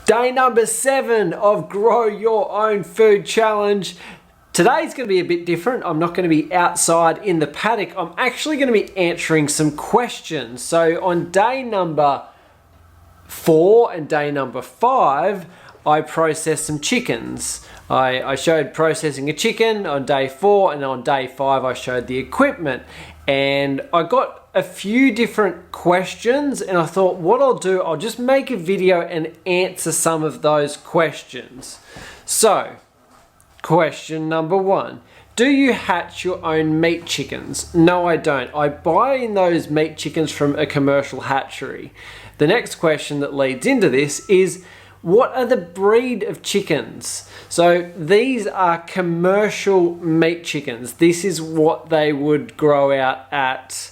Day number 7 of Grow Your Own Food Challenge. Today's going to be a bit different. I'm not going to be outside in the paddock. I'm actually going to be answering some questions. So on day number 4 and day number 5, I processed some chickens. I showed processing a chicken on day 4, and on day 5 I showed the equipment. And I got a few different questions, and I thought what I'll do, I'll just make a video and answer some of those questions. So, question number 1. Do you hatch your own meat chickens? No, I don't. I buy in those meat chickens from a commercial hatchery. The next question that leads into this is, what are the breed of chickens? So these are commercial meat chickens. This is what they would grow out at,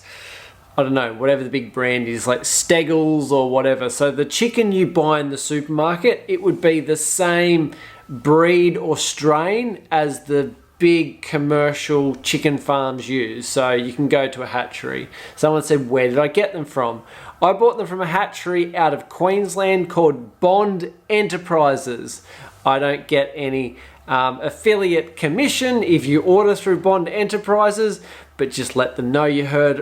I don't know, whatever the big brand is, like Steggles or whatever. So the chicken you buy in the supermarket, it would be the same breed or strain as the big commercial chicken farms use. So you can go to a hatchery. Someone said, where did I get them from? I bought them from a hatchery out of Queensland called Bond Enterprises. I don't get any affiliate commission if you order through Bond Enterprises, but just let them know you heard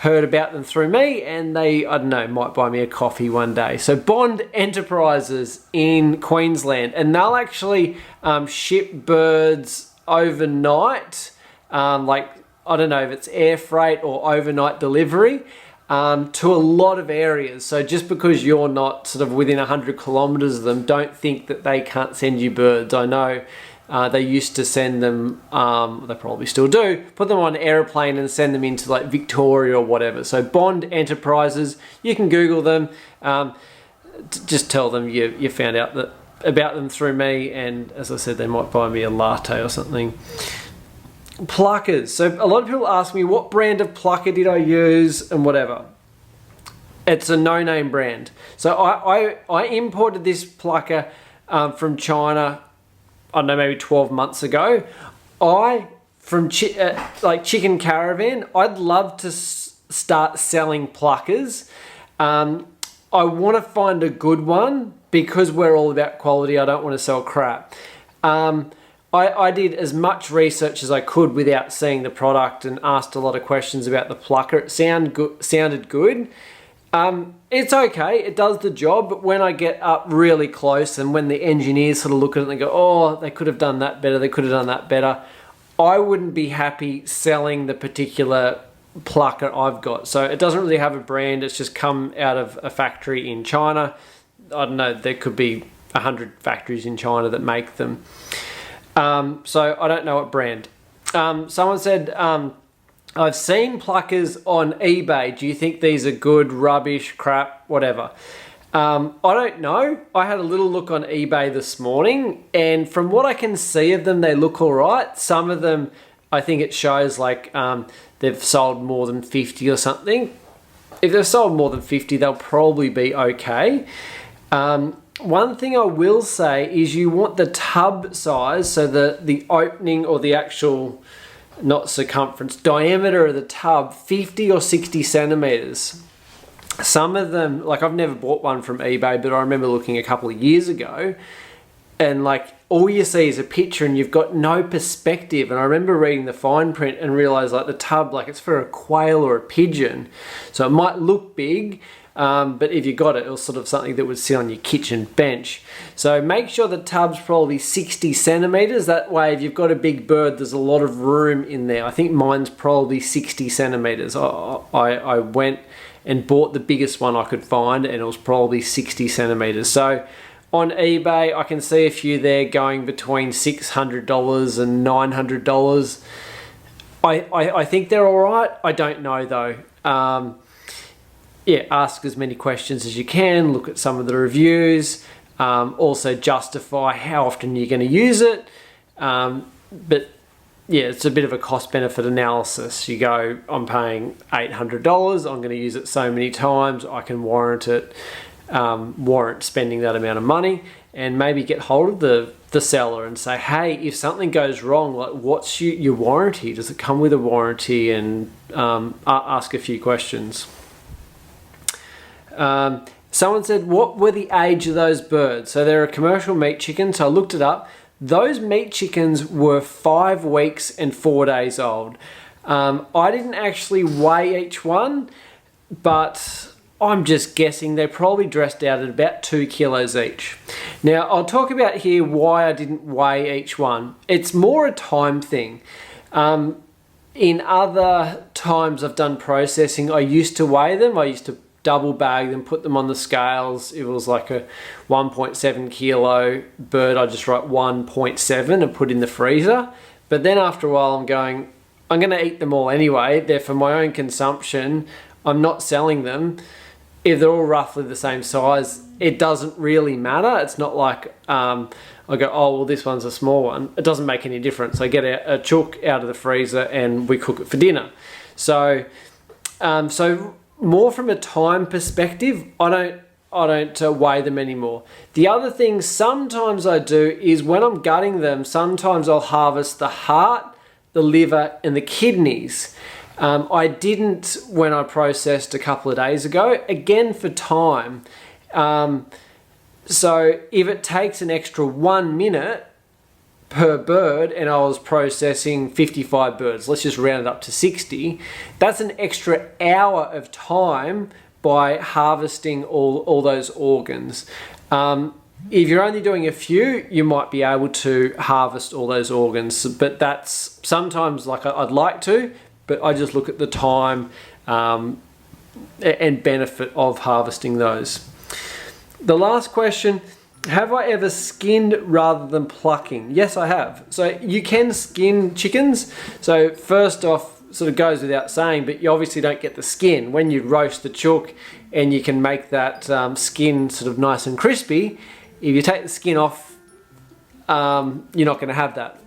about them through me, and they, I don't know, might buy me a coffee one day. So Bond Enterprises in Queensland, and they'll actually ship birds overnight, like, I don't know if it's air freight or overnight delivery, to a lot of areas. So just because you're not sort of within 100 kilometers of them, don't think that they can't send you birds. I know they used to send them, they probably still do, put them on an airplane and send them into like Victoria or whatever. So Bond Enterprises, you can Google them. Just tell them you found out about them through me, and as I said, they might buy me a latte or something. Pluckers. So a lot of people ask me, what brand of plucker did I use and whatever. It's a no-name brand. So I imported this plucker from China, I don't know, maybe 12 months ago. From Chicken Caravan, I'd love to start selling pluckers. I want to find a good one because we're all about quality. I don't want to sell crap. I did as much research as I could without seeing the product and asked a lot of questions about the plucker. It sounded good. It's okay, it does the job, but when I get up really close and when the engineers sort of look at it and they go, oh, they could have done that better, they could have done that better, I wouldn't be happy selling the particular plucker I've got. So it doesn't really have a brand, it's just come out of a factory in China. I don't know, there could be 100 factories in China that make them. So I don't know what brand. Someone said, I've seen pluckers on eBay. Do you think these are good, rubbish, crap, whatever? I don't know. I had a little look on eBay this morning, and from what I can see of them, they look all right. Some of them, I think it shows like they've sold more than 50 or something. If they've sold more than 50, they'll probably be okay. One thing I will say is you want the tub size, so the opening or the actual, not circumference, diameter of the tub, 50 or 60 centimeters. Some of them, like I've never bought one from eBay, but I remember looking a couple of years ago, and like all you see is a picture and you've got no perspective. And I remember reading the fine print and realized like the tub, like it's for a quail or a pigeon. So it might look big, but if you got it, it was sort of something that would sit on your kitchen bench. So make sure the tub's probably 60 centimeters. That way, if you've got a big bird, there's a lot of room in there. I think mine's probably 60 centimeters. I went and bought the biggest one I could find, and it was probably 60 centimeters. So on eBay, I can see a few there going between $600 and $900. I think they're all right. I don't know though. Yeah, ask as many questions as you can, look at some of the reviews, also justify how often you're going to use it. But yeah, it's a bit of a cost-benefit analysis. You go, I'm paying $800, I'm going to use it so many times, I can warrant it, warrant spending that amount of money, and maybe get hold of the seller and say, hey, if something goes wrong, like what's your warranty? Does it come with a warranty? And ask a few questions. Someone said, what were the age of those birds? So they're a commercial meat chicken, so I looked it up. Those meat chickens were 5 weeks and 4 days old. I didn't actually weigh each one, but I'm just guessing they're probably dressed out at about 2 kilos each. Now, I'll talk about here why I didn't weigh each one. It's more a time thing. In other times I've done processing, I used to weigh them. I used to double bag them, put them on the scales. It was like a 1.7 kilo bird. I just write 1.7 and put in the freezer. But then after a while I'm going to eat them all anyway. They're for my own consumption. I'm not selling them. If they're all roughly the same size, it doesn't really matter. It's not like I go, oh, well, this one's a small one. It doesn't make any difference. I get a chook out of the freezer and we cook it for dinner. So more from a time perspective, I don't weigh them anymore. The other thing sometimes I do is when I'm gutting them, sometimes I'll harvest the heart, the liver, and the kidneys. I didn't when I processed a couple of days ago, again for time. So if it takes an extra 1 minute per bird and I was processing 55 birds, let's just round it up to 60, that's an extra hour of time by harvesting all those organs. If you're only doing a few, you might be able to harvest all those organs, but that's sometimes like I'd like to, but I just look at the time and benefit of harvesting those. The last question, have I ever skinned rather than plucking? Yes, I have. So you can skin chickens. So first off, sort of goes without saying, but you obviously don't get the skin. When you roast the chook and you can make that skin sort of nice and crispy, if you take the skin off, you're not going to have that.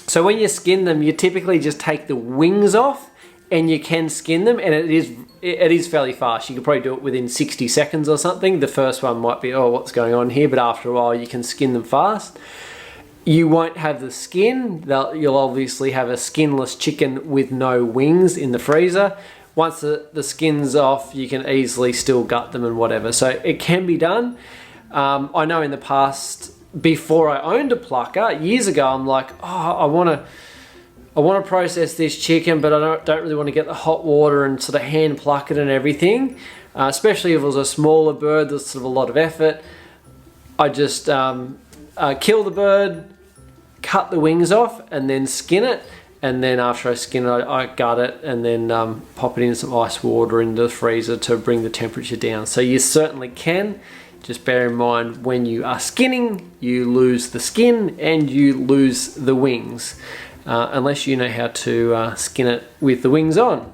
So when you skin them, you typically just take the wings off and you can skin them, and it is fairly fast. You can probably do it within 60 seconds or something. The first one might be, oh, what's going on here? But after a while, you can skin them fast. You won't have the skin. You'll obviously have a skinless chicken with no wings in the freezer. Once the skin's off, you can easily still gut them and whatever. So it can be done. I know in the past, before I owned a plucker, years ago, I'm like, oh, I want to process this chicken, but I don't really want to get the hot water and sort of hand pluck it and everything. Especially if it was a smaller bird, there's sort of a lot of effort. I just kill the bird, cut the wings off, and then skin it. And then after I skin it, I gut it and then pop it in some ice water in the freezer to bring the temperature down. So you certainly can. Just bear in mind, when you are skinning, you lose the skin and you lose the wings, unless you know how to skin it with the wings on.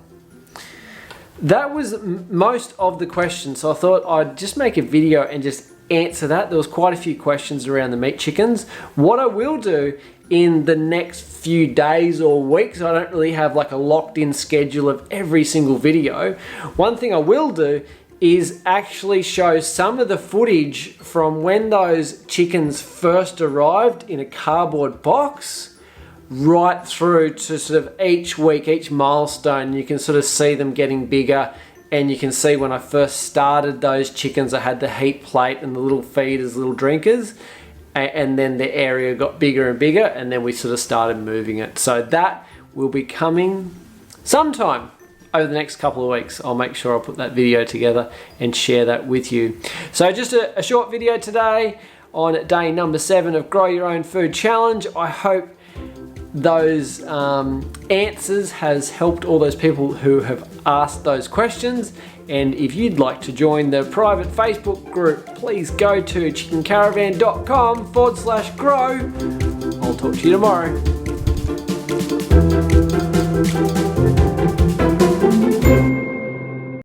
That was most of the questions, so I thought I'd just make a video and just answer that. There was quite a few questions around the meat chickens. What I will do in the next few days or weeks, I don't really have like a locked in schedule of every single video. One thing I will do is actually show some of the footage from when those chickens first arrived in a cardboard box right through to sort of each week, each milestone. You can sort of see them getting bigger, and you can see when I first started those chickens, I had the heat plate and the little feeders, little drinkers, and then the area got bigger and bigger, and then we sort of started moving it. So that will be coming sometime over the next couple of weeks. I'll make sure I'll put that video together and share that with you. So just a short video today on day number 7 of Grow Your Own Food Challenge. I hope those answers has helped all those people who have asked those questions. And if you'd like to join the private Facebook group, please go to chickencaravan.com/grow. I'll talk to you tomorrow.